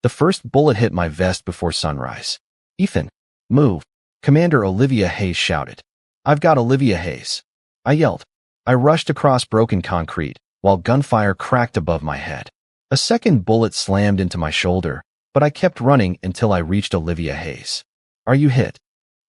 The first bullet hit my vest before sunrise. "Ethan, move," Commander Olivia Hayes shouted. "I've got Olivia Hayes," I yelled. I rushed across broken concrete, while gunfire cracked above my head. A second bullet slammed into my shoulder, but I kept running until I reached Olivia Hayes. "Are you hit?"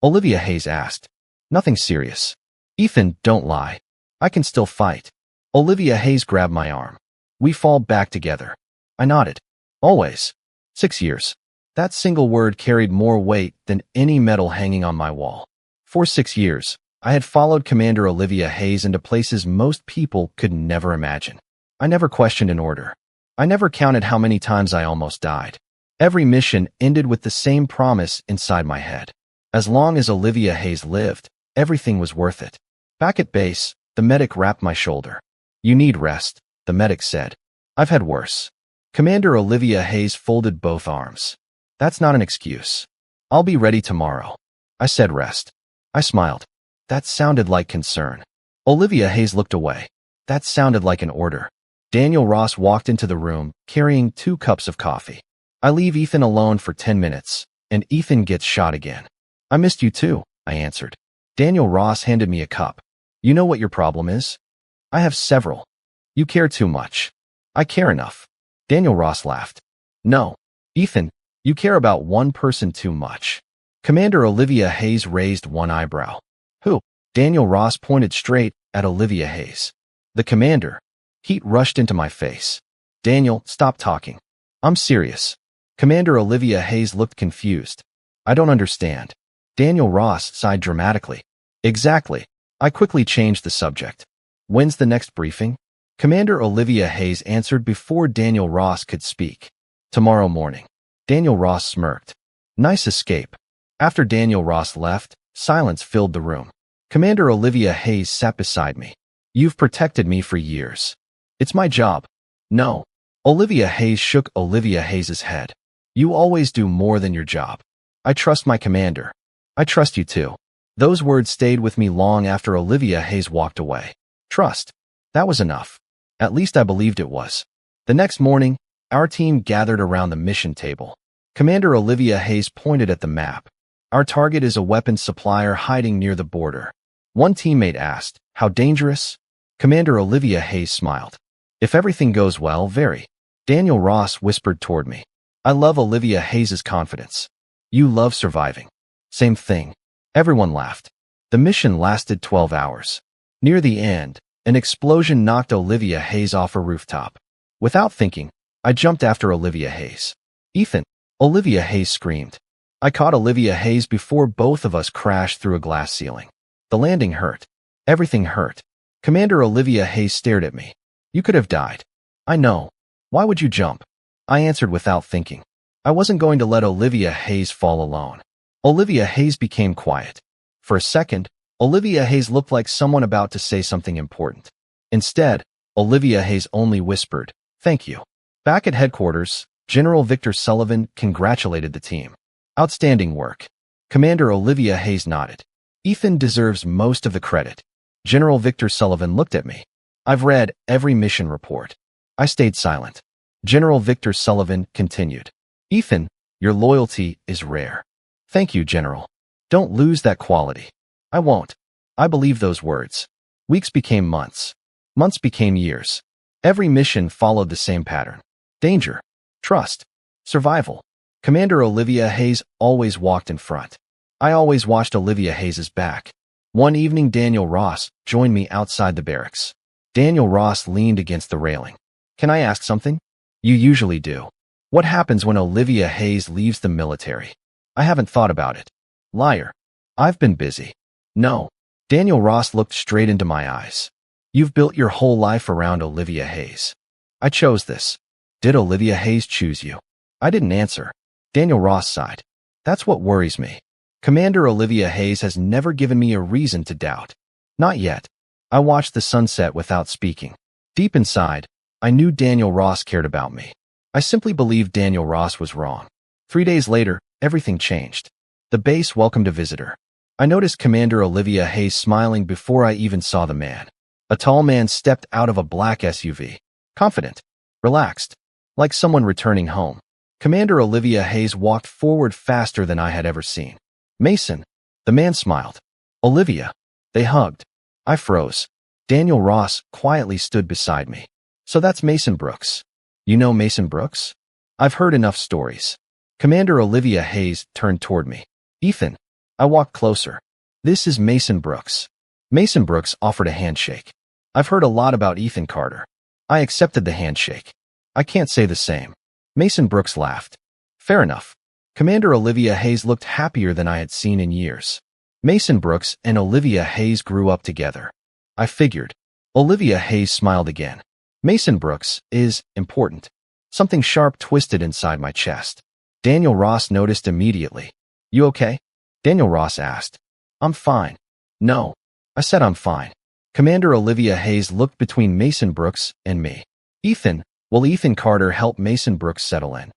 Olivia Hayes asked. "Nothing serious." "Ethan, don't lie. I can still fight." Olivia Hayes grabbed my arm. "We fall back together." I nodded. "Always." 6 years. That single word carried more weight than any medal hanging on my wall. For 6 years, I had followed Commander Olivia Hayes into places most people could never imagine. I never questioned an order. I never counted how many times I almost died. Every mission ended with the same promise inside my head. As long as Olivia Hayes lived, everything was worth it. Back at base, the medic wrapped my shoulder. "You need rest," the medic said. "I've had worse." Commander Olivia Hayes folded both arms. "That's not an excuse. I'll be ready tomorrow." I said rest. I smiled. That sounded like concern. Olivia Hayes looked away. That sounded like an order. Daniel Ross walked into the room, carrying 2 cups of coffee. "I leave Ethan alone for 10 minutes, and Ethan gets shot again." "I missed you too," I answered. Daniel Ross handed me a cup. "You know what your problem is?" "I have several." "You care too much." "I care enough." Daniel Ross laughed. "No, Ethan, you care about one person too much." Commander Olivia Hayes raised one eyebrow. "Who?" Daniel Ross pointed straight at Olivia Hayes. "The commander." Heat rushed into my face. "Daniel, stop talking. I'm serious." Commander Olivia Hayes looked confused. "I don't understand." Daniel Ross sighed dramatically. "Exactly." I quickly changed the subject. "When's the next briefing?" Commander Olivia Hayes answered before Daniel Ross could speak. "Tomorrow morning." Daniel Ross smirked. "Nice escape." After Daniel Ross left, silence filled the room. Commander Olivia Hayes sat beside me. "You've protected me for years." "It's my job." "No." Olivia Hayes shook Olivia Hayes's head. "You always do more than your job." "I trust my commander." "I trust you too." Those words stayed with me long after Olivia Hayes walked away. Trust. That was enough. At least I believed it was. The next morning, our team gathered around the mission table. Commander Olivia Hayes pointed at the map. "Our target is a weapons supplier hiding near the border." One teammate asked, "How dangerous?" Commander Olivia Hayes smiled. "If everything goes well, very." Daniel Ross whispered toward me. "I love Olivia Hayes's confidence." "You love surviving." "Same thing." Everyone laughed. The mission lasted 12 hours. Near the end, an explosion knocked Olivia Hayes off a rooftop. Without thinking, I jumped after Olivia Hayes. "Ethan!" Olivia Hayes screamed. I caught Olivia Hayes before both of us crashed through a glass ceiling. The landing hurt. Everything hurt. Commander Olivia Hayes stared at me. "You could have died." "I know. Why would you jump?" I answered without thinking. I wasn't going to let Olivia Hayes fall alone. Olivia Hayes became quiet. For a second, Olivia Hayes looked like someone about to say something important. Instead, Olivia Hayes only whispered, "Thank you." Back at headquarters, General Victor Sullivan congratulated the team. "Outstanding work." Commander Olivia Hayes nodded. "Ethan deserves most of the credit." General Victor Sullivan looked at me. "I've read every mission report." I stayed silent. General Victor Sullivan continued. "Ethan, your loyalty is rare." "Thank you, General. Don't lose that quality." "I won't." I believed those words. Weeks became months. Months became years. Every mission followed the same pattern. Danger. Trust. Survival. Commander Olivia Hayes always walked in front. I always watched Olivia Hayes's back. One evening, Daniel Ross joined me outside the barracks. Daniel Ross leaned against the railing. "Can I ask something?" "You usually do." "What happens when Olivia Hayes leaves the military?" "I haven't thought about it." "Liar." "I've been busy." "No." Daniel Ross looked straight into my eyes. "You've built your whole life around Olivia Hayes." "I chose this." "Did Olivia Hayes choose you?" I didn't answer. Daniel Ross sighed. "That's what worries me. Commander Olivia Hayes has never given me a reason to doubt." "Not yet." I watched the sunset without speaking. Deep inside, I knew Daniel Ross cared about me. I simply believed Daniel Ross was wrong. 3 days later, everything changed. The base welcomed a visitor. I noticed Commander Olivia Hayes smiling before I even saw the man. A tall man stepped out of a black SUV. Confident. Relaxed. Like someone returning home. Commander Olivia Hayes walked forward faster than I had ever seen. Mason. The man smiled. Olivia. They hugged. I froze. Daniel Ross quietly stood beside me. So that's Mason Brooks. You know Mason Brooks? I've heard enough stories. Commander Olivia Hayes turned toward me. Ethan. I walked closer. This is Mason Brooks. Mason Brooks offered a handshake. I've heard a lot about Ethan Carter. I accepted the handshake. I can't say the same. Mason Brooks laughed. Fair enough. Commander Olivia Hayes looked happier than I had seen in years. Mason Brooks and Olivia Hayes grew up together. I figured. Olivia Hayes smiled again. Mason Brooks is important. Something sharp twisted inside my chest. Daniel Ross noticed immediately. You okay? Daniel Ross asked. I'm fine. No. I said I'm fine. Commander Olivia Hayes looked between Mason Brooks and me. Ethan, will Ethan Carter help Mason Brooks settle in?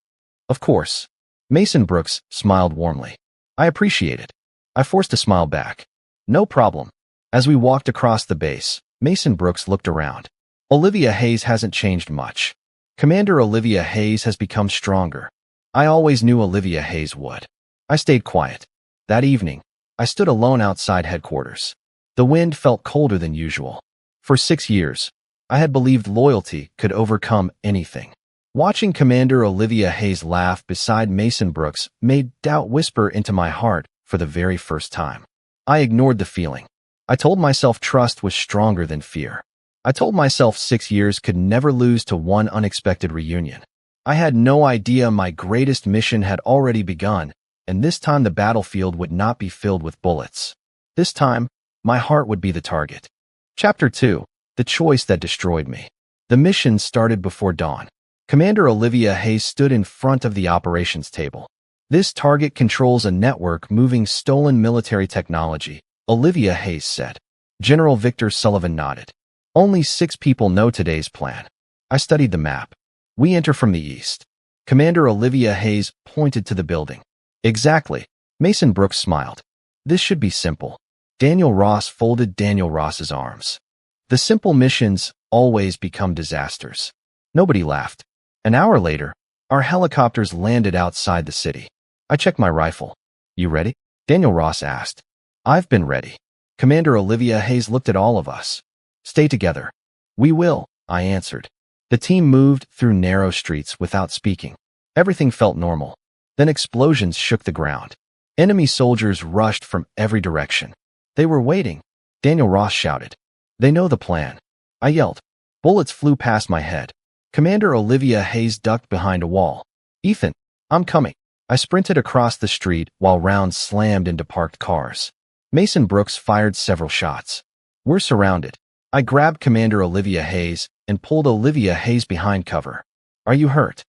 Of course. Mason Brooks smiled warmly. I appreciate it. I forced a smile back. No problem. As we walked across the base, Mason Brooks looked around. Olivia Hayes hasn't changed much. Commander Olivia Hayes has become stronger. I always knew Olivia Hayes would. I stayed quiet. That evening, I stood alone outside headquarters. The wind felt colder than usual. For 6 years, I had believed loyalty could overcome anything. Watching Commander Olivia Hayes laugh beside Mason Brooks made doubt whisper into my heart for the very first time. I ignored the feeling. I told myself trust was stronger than fear. I told myself 6 years could never lose to one unexpected reunion. I had no idea my greatest mission had already begun, and this time the battlefield would not be filled with bullets. This time, my heart would be the target. Chapter 2. The Choice That Destroyed Me. The mission started before dawn. Commander Olivia Hayes stood in front of the operations table. This target controls a network moving stolen military technology, Olivia Hayes said. General Victor Sullivan nodded. Only 6 people know today's plan. I studied the map. We enter from the east. Commander Olivia Hayes pointed to the building. Exactly. Mason Brooks smiled. This should be simple. Daniel Ross folded Daniel Ross's arms. The simple missions always become disasters. Nobody laughed. An hour later, our helicopters landed outside the city. I checked my rifle. You ready? Daniel Ross asked. I've been ready. Commander Olivia Hayes looked at all of us. Stay together. We will, I answered. The team moved through narrow streets without speaking. Everything felt normal. Then explosions shook the ground. Enemy soldiers rushed from every direction. They were waiting. Daniel Ross shouted. They know the plan. I yelled. Bullets flew past my head. Commander Olivia Hayes ducked behind a wall. Ethan, I'm coming. I sprinted across the street while rounds slammed into parked cars. Mason Brooks fired several shots. We're surrounded. I grabbed Commander Olivia Hayes and pulled Olivia Hayes behind cover. Are you hurt?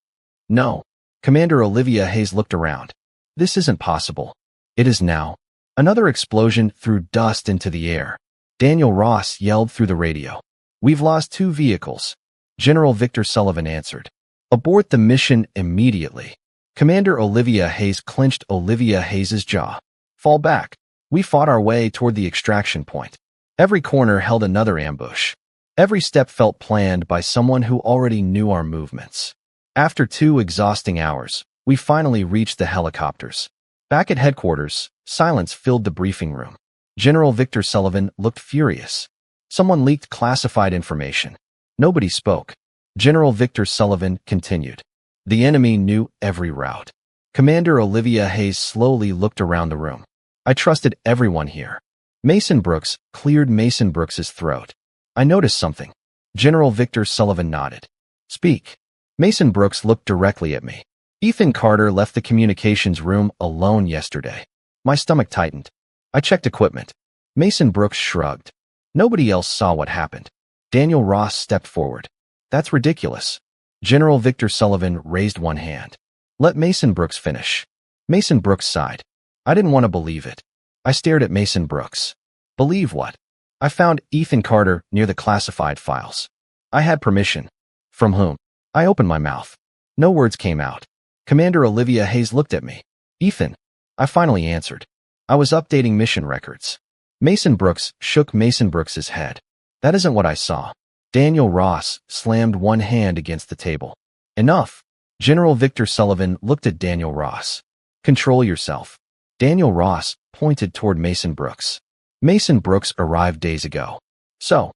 No. Commander Olivia Hayes looked around. This isn't possible. It is now. Another explosion threw dust into the air. Daniel Ross yelled through the radio. We've lost 2 vehicles. General Victor Sullivan answered. Abort the mission immediately. Commander Olivia Hayes clenched Olivia Hayes's jaw. Fall back. We fought our way toward the extraction point. Every corner held another ambush. Every step felt planned by someone who already knew our movements. After 2 exhausting hours, we finally reached the helicopters. Back at headquarters, silence filled the briefing room. General Victor Sullivan looked furious. Someone leaked classified information. Nobody spoke. General Victor Sullivan continued. The enemy knew every route. Commander Olivia Hayes slowly looked around the room. I trusted everyone here. Mason Brooks cleared Mason Brooks's throat. I noticed something. General Victor Sullivan nodded. Speak. Mason Brooks looked directly at me. Ethan Carter left the communications room alone yesterday. My stomach tightened. I checked equipment. Mason Brooks shrugged. Nobody else saw what happened. Daniel Ross stepped forward. That's ridiculous. General Victor Sullivan raised one hand. Let Mason Brooks finish. Mason Brooks sighed. I didn't want to believe it. I stared at Mason Brooks. Believe what? I found Ethan Carter near the classified files. I had permission. From whom? I opened my mouth. No words came out. Commander Olivia Hayes looked at me. Ethan. I finally answered. I was updating mission records. Mason Brooks shook Mason Brooks's head. That isn't what I saw. Daniel Ross slammed one hand against the table. Enough. General Victor Sullivan looked at Daniel Ross. Control yourself. Daniel Ross pointed toward Mason Brooks. Mason Brooks arrived days ago. So,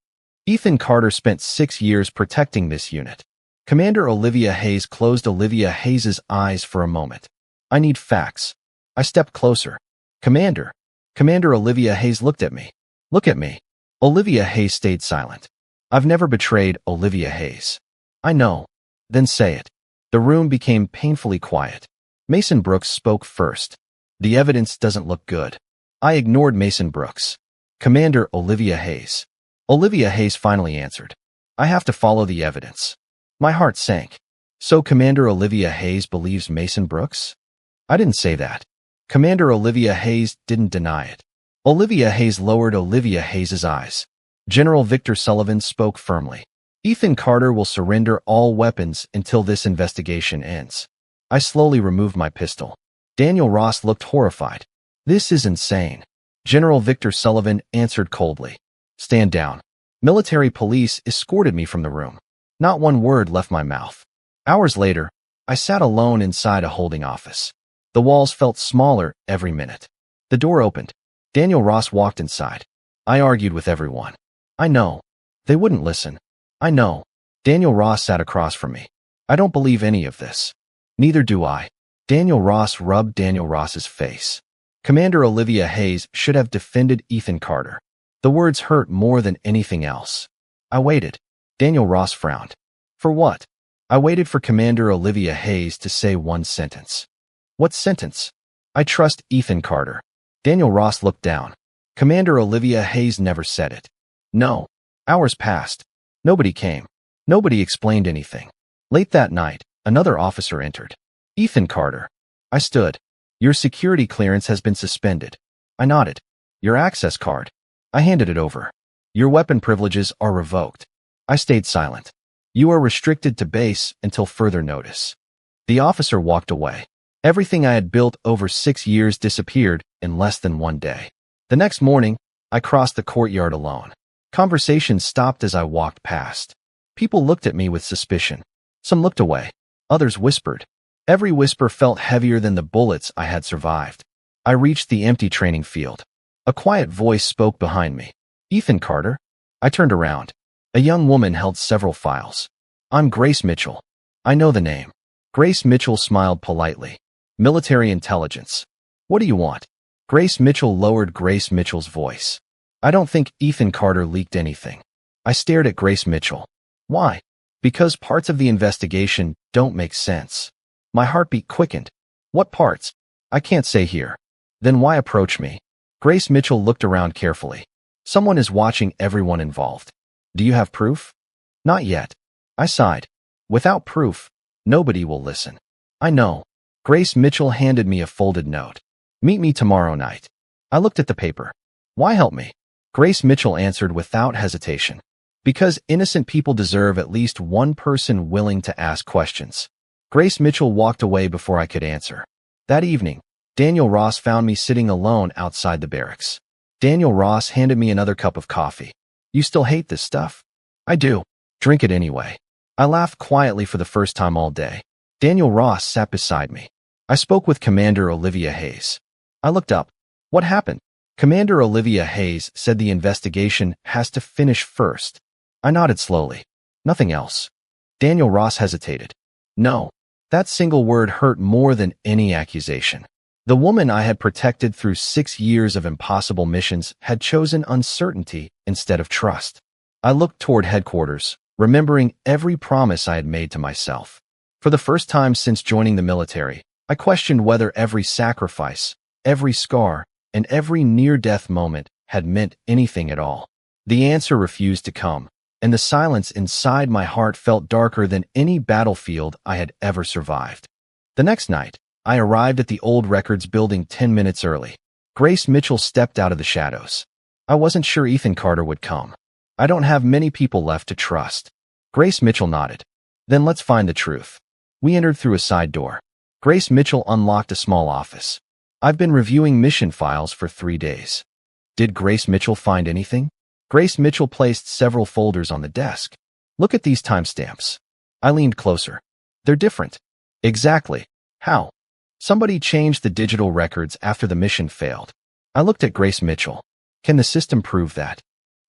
Ethan Carter spent 6 years protecting this unit. Commander Olivia Hayes closed Olivia Hayes's eyes for a moment. I need facts. I stepped closer. Commander. Commander Olivia Hayes looked at me. Look at me. Olivia Hayes stayed silent. I've never betrayed Olivia Hayes. I know. Then say it. The room became painfully quiet. Mason Brooks spoke first. The evidence doesn't look good. I ignored Mason Brooks. Commander Olivia Hayes. Olivia Hayes finally answered. I have to follow the evidence. My heart sank. So Commander Olivia Hayes believes Mason Brooks? I didn't say that. Commander Olivia Hayes didn't deny it. Olivia Hayes lowered Olivia Hayes's eyes. General Victor Sullivan spoke firmly. Ethan Carter will surrender all weapons until this investigation ends. I slowly removed my pistol. Daniel Ross looked horrified. This is insane. General Victor Sullivan answered coldly. Stand down. Military police escorted me from the room. Not one word left my mouth. Hours later, I sat alone inside a holding office. The walls felt smaller every minute. The door opened. Daniel Ross walked inside. I argued with everyone. I know. They wouldn't listen. I know. Daniel Ross sat across from me. I don't believe any of this. Neither do I. Daniel Ross rubbed Daniel Ross's face. Commander Olivia Hayes should have defended Ethan Carter. The words hurt more than anything else. I waited. Daniel Ross frowned. For what? I waited for Commander Olivia Hayes to say one sentence. What sentence? I trust Ethan Carter. Daniel Ross looked down. Commander Olivia Hayes never said it. No. Hours passed. Nobody came. Nobody explained anything. Late that night, another officer entered. Ethan Carter. I stood. Your security clearance has been suspended. I nodded. Your access card. I handed it over. Your weapon privileges are revoked. I stayed silent. You are restricted to base until further notice. The officer walked away. Everything I had built over 6 years disappeared in less than one day. The next morning, I crossed the courtyard alone. Conversations stopped as I walked past. People looked at me with suspicion. Some looked away. Others whispered. Every whisper felt heavier than the bullets I had survived. I reached the empty training field. A quiet voice spoke behind me. Ethan Carter? I turned around. A young woman held several files. I'm Grace Mitchell. I know the name. Grace Mitchell smiled politely. Military intelligence. What do you want? Grace Mitchell lowered Grace Mitchell's voice. I don't think Ethan Carter leaked anything. I stared at Grace Mitchell. Why? Because parts of the investigation don't make sense. My heartbeat quickened. What parts? I can't say here. Then why approach me? Grace Mitchell looked around carefully. Someone is watching everyone involved. Do you have proof? Not yet. I sighed. Without proof, nobody will listen. I know. Grace Mitchell handed me a folded note. Meet me tomorrow night. I looked at the paper. Why help me? Grace Mitchell answered without hesitation. Because innocent people deserve at least one person willing to ask questions. Grace Mitchell walked away before I could answer. That evening, Daniel Ross found me sitting alone outside the barracks. Daniel Ross handed me another cup of coffee. You still hate this stuff? I do. Drink it anyway. I laughed quietly for the first time all day. Daniel Ross sat beside me. I spoke with Commander Olivia Hayes. I looked up. What happened? Commander Olivia Hayes said the investigation has to finish first. I nodded slowly. Nothing else. Daniel Ross hesitated. No. That single word hurt more than any accusation. The woman I had protected through 6 years of impossible missions had chosen uncertainty instead of trust. I looked toward headquarters, remembering every promise I had made to myself. For the first time since joining the military, I questioned whether every sacrifice, every scar, and every near-death moment had meant anything at all. The answer refused to come, and the silence inside my heart felt darker than any battlefield I had ever survived. The next night, I arrived at the old records building 10 minutes early. Grace Mitchell stepped out of the shadows. I wasn't sure Ethan Carter would come. I don't have many people left to trust. Grace Mitchell nodded. Then let's find the truth. We entered through a side door. Grace Mitchell unlocked a small office. I've been reviewing mission files for 3 days. Did Grace Mitchell find anything? Grace Mitchell placed several folders on the desk. Look at these timestamps. I leaned closer. They're different. Exactly. How? Somebody changed the digital records after the mission failed. I looked at Grace Mitchell. Can the system prove that?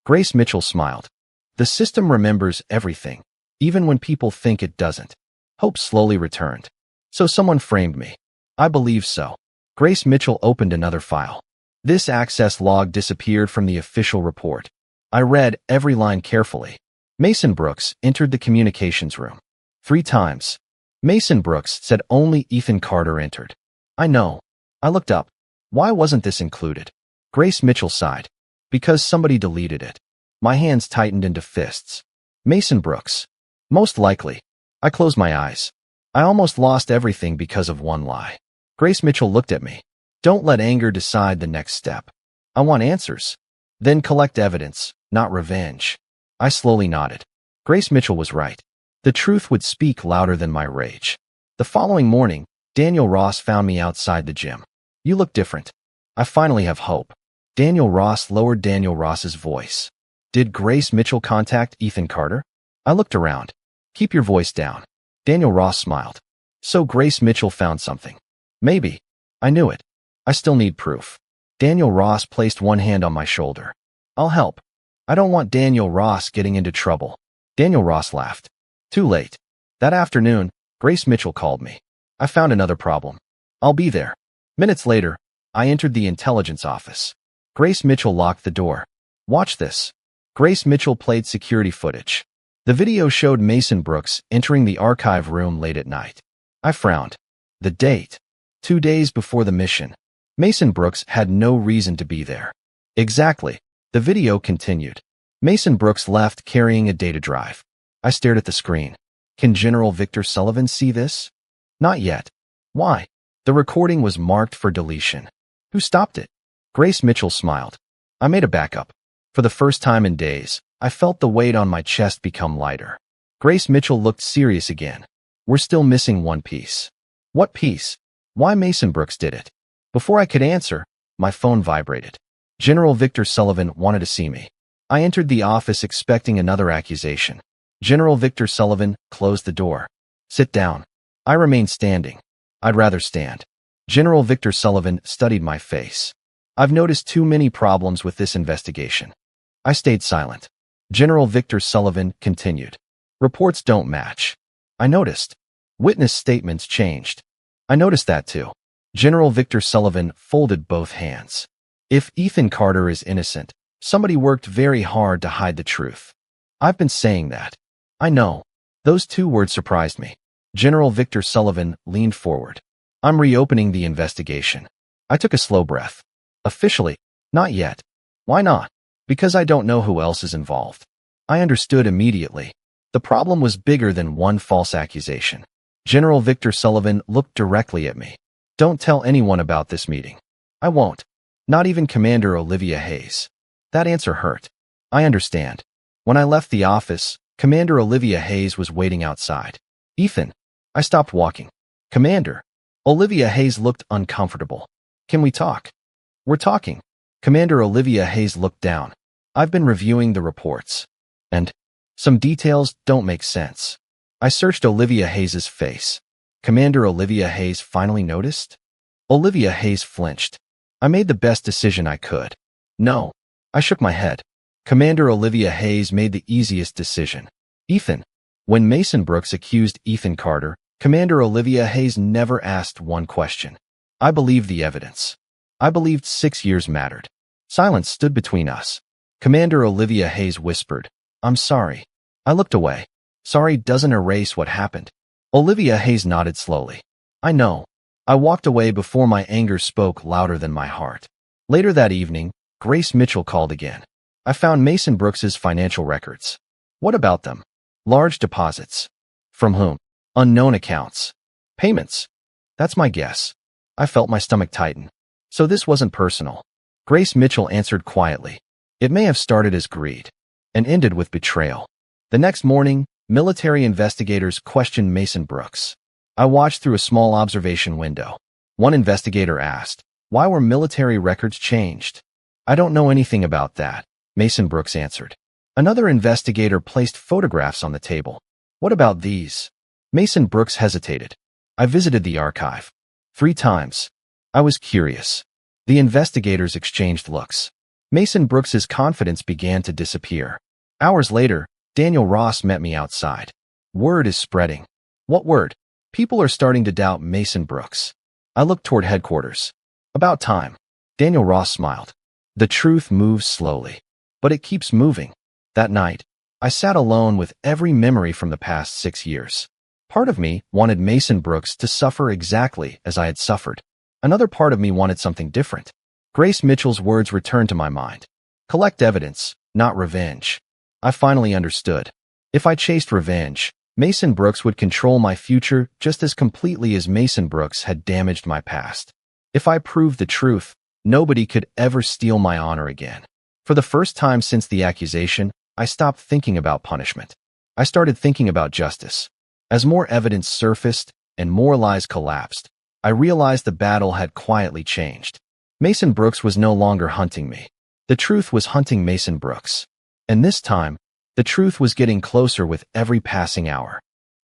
Grace Mitchell smiled. The system remembers everything, even when people think it doesn't. Hope slowly returned. So someone framed me. I believe so. Grace Mitchell opened another file. This access log disappeared from the official report. I read every line carefully. Mason Brooks entered the communications room 3 times. Mason Brooks said only Ethan Carter entered. I know. I looked up. Why wasn't this included? Grace Mitchell sighed. Because somebody deleted it. My hands tightened into fists. Mason Brooks. Most likely. I closed my eyes. I almost lost everything because of one lie. Grace Mitchell looked at me. Don't let anger decide the next step. I want answers. Then collect evidence, not revenge. I slowly nodded. Grace Mitchell was right. The truth would speak louder than my rage. The following morning, Daniel Ross found me outside the gym. You look different. I finally have hope. Daniel Ross lowered Daniel Ross's voice. Did Grace Mitchell contact Ethan Carter? I looked around. Keep your voice down. Daniel Ross smiled. So Grace Mitchell found something. Maybe. I knew it. I still need proof. Daniel Ross placed one hand on my shoulder. I'll help. I don't want Daniel Ross getting into trouble. Daniel Ross laughed. Too late. That afternoon, Grace Mitchell called me. I found another problem. I'll be there. Minutes later, I entered the intelligence office. Grace Mitchell locked the door. Watch this. Grace Mitchell played security footage. The video showed Mason Brooks entering the archive room late at night. I frowned. The date. 2 days before the mission. Mason Brooks had no reason to be there. Exactly. The video continued. Mason Brooks left carrying a data drive. I stared at the screen. Can General Victor Sullivan see this? Not yet. Why? The recording was marked for deletion. Who stopped it? Grace Mitchell smiled. I made a backup. For the first time in days, I felt the weight on my chest become lighter. Grace Mitchell looked serious again. We're still missing one piece. What piece? Why Mason Brooks did it? Before I could answer, my phone vibrated. General Victor Sullivan wanted to see me. I entered the office expecting another accusation. General Victor Sullivan closed the door. Sit down. I remained standing. I'd rather stand. General Victor Sullivan studied my face. I've noticed too many problems with this investigation. I stayed silent. General Victor Sullivan continued. Reports don't match. I noticed. Witness statements changed. I noticed that too. General Victor Sullivan folded both hands. If Ethan Carter is innocent, somebody worked very hard to hide the truth. I've been saying that. I know. Those 2 words surprised me. General Victor Sullivan leaned forward. I'm reopening the investigation. I took a slow breath. Officially, not yet. Why not? Because I don't know who else is involved. I understood immediately. The problem was bigger than one false accusation. General Victor Sullivan looked directly at me. Don't tell anyone about this meeting. I won't. Not even Commander Olivia Hayes. That answer hurt. I understand. When I left the office, Commander Olivia Hayes was waiting outside. Ethan. I stopped walking. Commander. Olivia Hayes looked uncomfortable. Can we talk? We're talking. Commander Olivia Hayes looked down. I've been reviewing the reports. And some details don't make sense. I searched Olivia Hayes's face. Commander Olivia Hayes finally noticed? Olivia Hayes flinched. I made the best decision I could. No. I shook my head. Commander Olivia Hayes made the easiest decision. Ethan. When Mason Brooks accused Ethan Carter, Commander Olivia Hayes never asked one question. I believed the evidence. I believed 6 years mattered. Silence stood between us. Commander Olivia Hayes whispered, I'm sorry. I looked away. Sorry doesn't erase what happened. Olivia Hayes nodded slowly. I know. I walked away before my anger spoke louder than my heart. Later that evening, Grace Mitchell called again. I found Mason Brooks's financial records. What about them? Large deposits. From whom? Unknown accounts. Payments. That's my guess. I felt my stomach tighten. So this wasn't personal. Grace Mitchell answered quietly. It may have started as greed and ended with betrayal. The next morning, military investigators questioned Mason Brooks. I watched through a small observation window. One investigator asked, why were military records changed? I don't know anything about that, Mason Brooks answered. Another investigator placed photographs on the table. What about these? Mason Brooks hesitated. I visited the archive 3 times. I was curious. The investigators exchanged looks. Mason Brooks's confidence began to disappear. Hours later, Daniel Ross met me outside. Word is spreading. What word? People are starting to doubt Mason Brooks. I looked toward headquarters. About time. Daniel Ross smiled. The truth moves slowly, but it keeps moving. That night, I sat alone with every memory from the past 6 years. Part of me wanted Mason Brooks to suffer exactly as I had suffered. Another part of me wanted something different. Grace Mitchell's words returned to my mind. Collect evidence, not revenge. I finally understood. If I chased revenge, Mason Brooks would control my future just as completely as Mason Brooks had damaged my past. If I proved the truth, nobody could ever steal my honor again. For the first time since the accusation, I stopped thinking about punishment. I started thinking about justice. As more evidence surfaced and more lies collapsed, I realized the battle had quietly changed. Mason Brooks was no longer hunting me. The truth was hunting Mason Brooks. And this time, the truth was getting closer with every passing hour.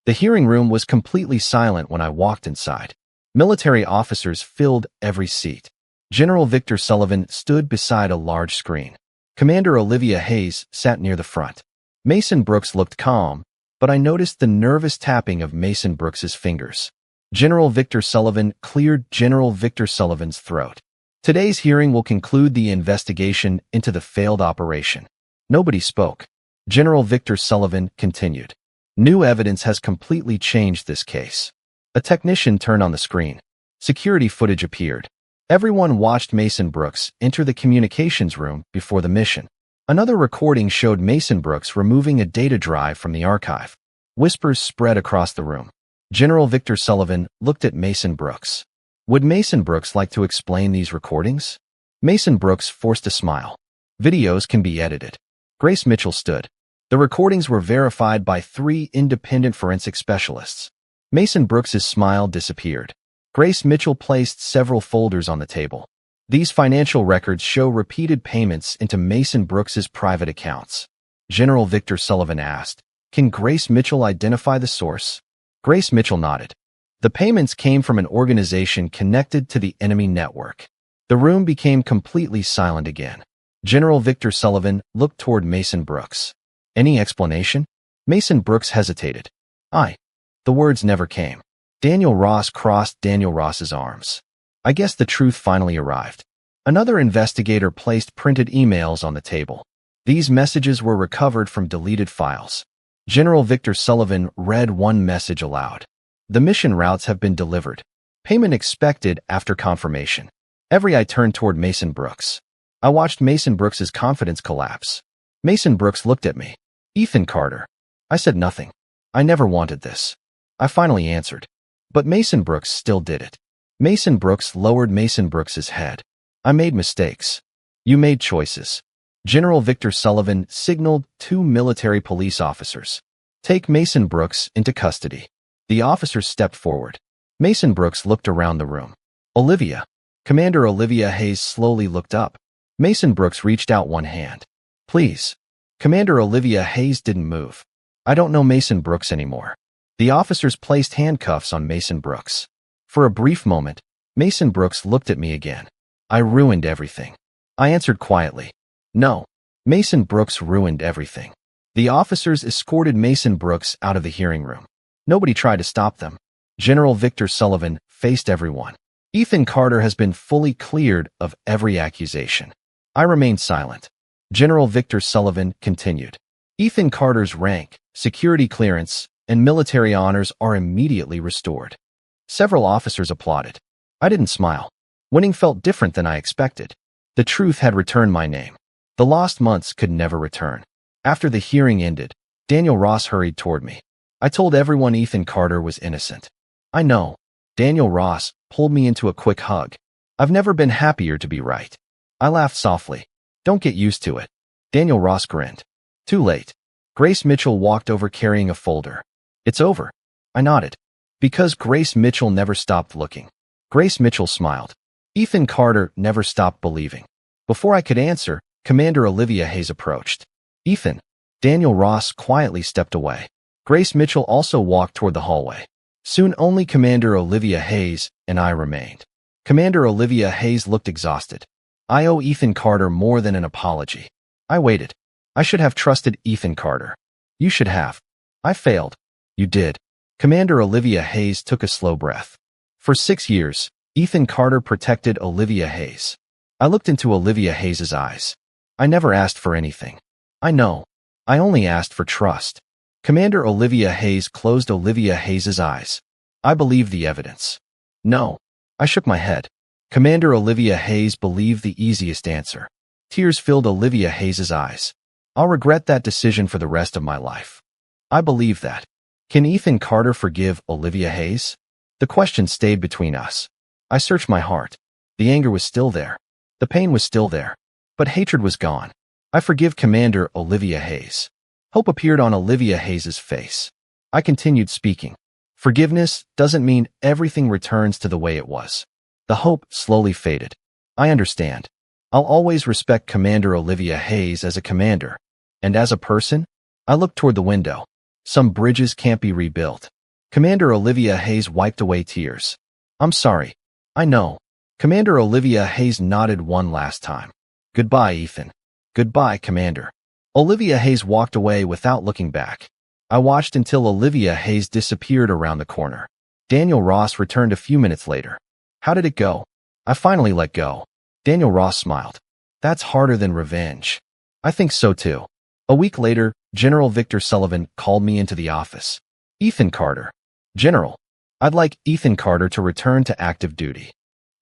The hearing room was completely silent when I walked inside. Military officers filled every seat. General Victor Sullivan stood beside a large screen. Commander Olivia Hayes sat near the front. Mason Brooks looked calm, but I noticed the nervous tapping of Mason Brooks's fingers. General Victor Sullivan cleared General Victor Sullivan's throat. Today's hearing will conclude the investigation into the failed operation. Nobody spoke. General Victor Sullivan continued. New evidence has completely changed this case. A technician turned on the screen. Security footage appeared. Everyone watched Mason Brooks enter the communications room before the mission. Another recording showed Mason Brooks removing a data drive from the archive. Whispers spread across the room. General Victor Sullivan looked at Mason Brooks. Would Mason Brooks like to explain these recordings? Mason Brooks forced a smile. Videos can be edited. Grace Mitchell stood. The recordings were verified by 3 independent forensic specialists. Mason Brooks's smile disappeared. Grace Mitchell placed several folders on the table. These financial records show repeated payments into Mason Brooks's private accounts. General Victor Sullivan asked, "Can Grace Mitchell identify the source?" Grace Mitchell nodded. The payments came from an organization connected to the enemy network. The room became completely silent again. General Victor Sullivan looked toward Mason Brooks. Any explanation? Mason Brooks hesitated. The words never came. Daniel Ross crossed Daniel Ross's arms. I guess the truth finally arrived. Another investigator placed printed emails on the table. These messages were recovered from deleted files. General Victor Sullivan read one message aloud. The mission routes have been delivered. Payment expected after confirmation. Every eye turned toward Mason Brooks. I watched Mason Brooks's confidence collapse. Mason Brooks looked at me. Ethan Carter. I said nothing. I never wanted this. I finally answered. But Mason Brooks still did it. Mason Brooks lowered Mason Brooks's head. I made mistakes. You made choices. General Victor Sullivan signaled 2 military police officers. Take Mason Brooks into custody. The officers stepped forward. Mason Brooks looked around the room. Olivia. Commander Olivia Hayes slowly looked up. Mason Brooks reached out one hand. Please. Commander Olivia Hayes didn't move. I don't know Mason Brooks anymore. The officers placed handcuffs on Mason Brooks. For a brief moment, Mason Brooks looked at me again. I ruined everything. I answered quietly. No. Mason Brooks ruined everything. The officers escorted Mason Brooks out of the hearing room. Nobody tried to stop them. General Victor Sullivan faced everyone. Ethan Carter has been fully cleared of every accusation. I remained silent. General Victor Sullivan continued. Ethan Carter's rank, security clearance, and military honors are immediately restored. Several officers applauded. I didn't smile. Winning felt different than I expected. The truth had returned my name. The lost months could never return. After the hearing ended, Daniel Ross hurried toward me. I told everyone Ethan Carter was innocent. I know. Daniel Ross pulled me into a quick hug. I've never been happier to be right. I laughed softly. Don't get used to it. Daniel Ross grinned. Too late. Grace Mitchell walked over carrying a folder. It's over. I nodded. Because Grace Mitchell never stopped looking. Grace Mitchell smiled. Ethan Carter never stopped believing. Before I could answer, Commander Olivia Hayes approached. Ethan. Daniel Ross quietly stepped away. Grace Mitchell also walked toward the hallway. Soon only Commander Olivia Hayes and I remained. Commander Olivia Hayes looked exhausted. I owe Ethan Carter more than an apology. I waited. I should have trusted Ethan Carter. You should have. I failed. You did. Commander Olivia Hayes took a slow breath. For 6 years, Ethan Carter protected Olivia Hayes. I looked into Olivia Hayes's eyes. I never asked for anything. I know. I only asked for trust. Commander Olivia Hayes closed Olivia Hayes's eyes. I believed the evidence. No. I shook my head. Commander Olivia Hayes believed the easiest answer. Tears filled Olivia Hayes's eyes. I'll regret that decision for the rest of my life. I believe that. Can Ethan Carter forgive Olivia Hayes? The question stayed between us. I searched my heart. The anger was still there. The pain was still there. But hatred was gone. I forgive Commander Olivia Hayes. Hope appeared on Olivia Hayes's face. I continued speaking. Forgiveness doesn't mean everything returns to the way it was. The hope slowly faded. I understand. I'll always respect Commander Olivia Hayes as a commander. And as a person, I looked toward the window. Some bridges can't be rebuilt. Commander Olivia Hayes wiped away tears. I'm sorry. I know. Commander Olivia Hayes nodded one last time. Goodbye, Ethan. Goodbye, Commander. Olivia Hayes walked away without looking back. I watched until Olivia Hayes disappeared around the corner. Daniel Ross returned a few minutes later. How did it go? I finally let go. Daniel Ross smiled. That's harder than revenge. I think so too. A week later, General Victor Sullivan called me into the office. Ethan Carter. General, I'd like Ethan Carter to return to active duty.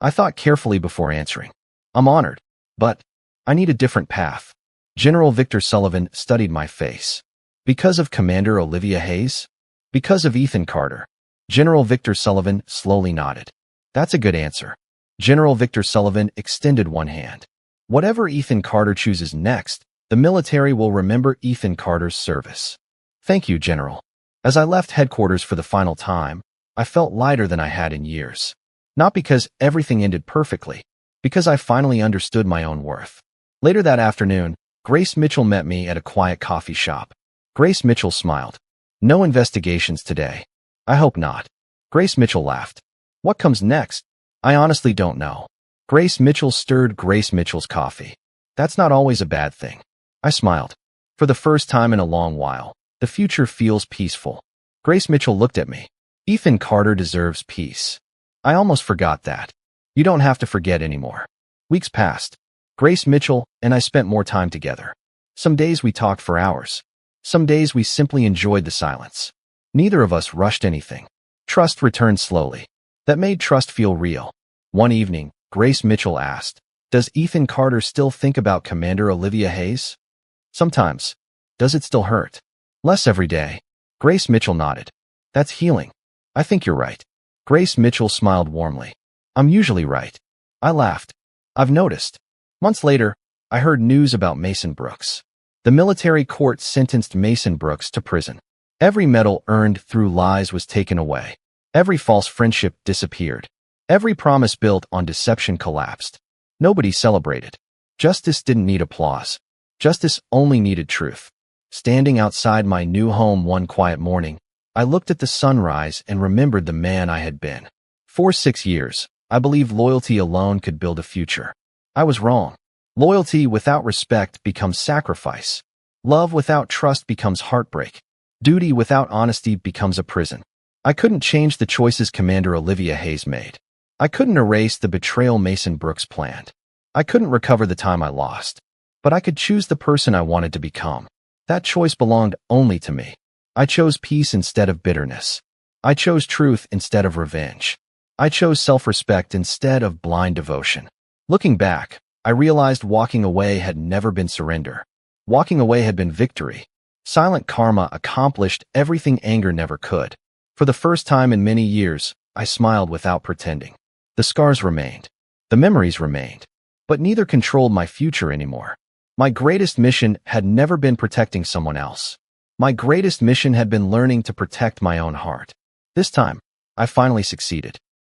I thought carefully before answering. I'm honored, but I need a different path. General Victor Sullivan studied my face. Because of Commander Olivia Hayes? Because of Ethan Carter. General Victor Sullivan slowly nodded. That's a good answer. General Victor Sullivan extended one hand. Whatever Ethan Carter chooses next, the military will remember Ethan Carter's service. Thank you, General. As I left headquarters for the final time, I felt lighter than I had in years. Not because everything ended perfectly, because I finally understood my own worth. Later that afternoon, Grace Mitchell met me at a quiet coffee shop. Grace Mitchell smiled. No investigations today. I hope not. Grace Mitchell laughed. What comes next? I honestly don't know. Grace Mitchell stirred Grace Mitchell's coffee. That's not always a bad thing. I smiled. For the first time in a long while, the future feels peaceful. Grace Mitchell looked at me. Ethan Carter deserves peace. I almost forgot that. You don't have to forget anymore. Weeks passed. Grace Mitchell and I spent more time together. Some days we talked for hours. Some days we simply enjoyed the silence. Neither of us rushed anything. Trust returned slowly. That made trust feel real. One evening, Grace Mitchell asked, "Does Ethan Carter still think about Commander Olivia Hayes?" Sometimes. Does it still hurt? Less every day. Grace Mitchell nodded. That's healing. I think you're right. Grace Mitchell smiled warmly. I'm usually right. I laughed. I've noticed. Months later, I heard news about Mason Brooks. The military court sentenced Mason Brooks to prison. Every medal earned through lies was taken away. Every false friendship disappeared. Every promise built on deception collapsed. Nobody celebrated. Justice didn't need applause. Justice only needed truth. Standing outside my new home one quiet morning, I looked at the sunrise and remembered the man I had been. For 6 years, I believed loyalty alone could build a future. I was wrong. Loyalty without respect becomes sacrifice. Love without trust becomes heartbreak. Duty without honesty becomes a prison. I couldn't change the choices Commander Olivia Hayes made. I couldn't erase the betrayal Mason Brooks planned. I couldn't recover the time I lost. But I could choose the person I wanted to become. That choice belonged only to me. I chose peace instead of bitterness. I chose truth instead of revenge. I chose self-respect instead of blind devotion. Looking back, I realized walking away had never been surrender. Walking away had been victory. Silent karma accomplished everything anger never could. For the first time in many years, I smiled without pretending. The scars remained. The memories remained. But neither controlled my future anymore. My greatest mission had never been protecting someone else. My greatest mission had been learning to protect my own heart. This time, I finally succeeded.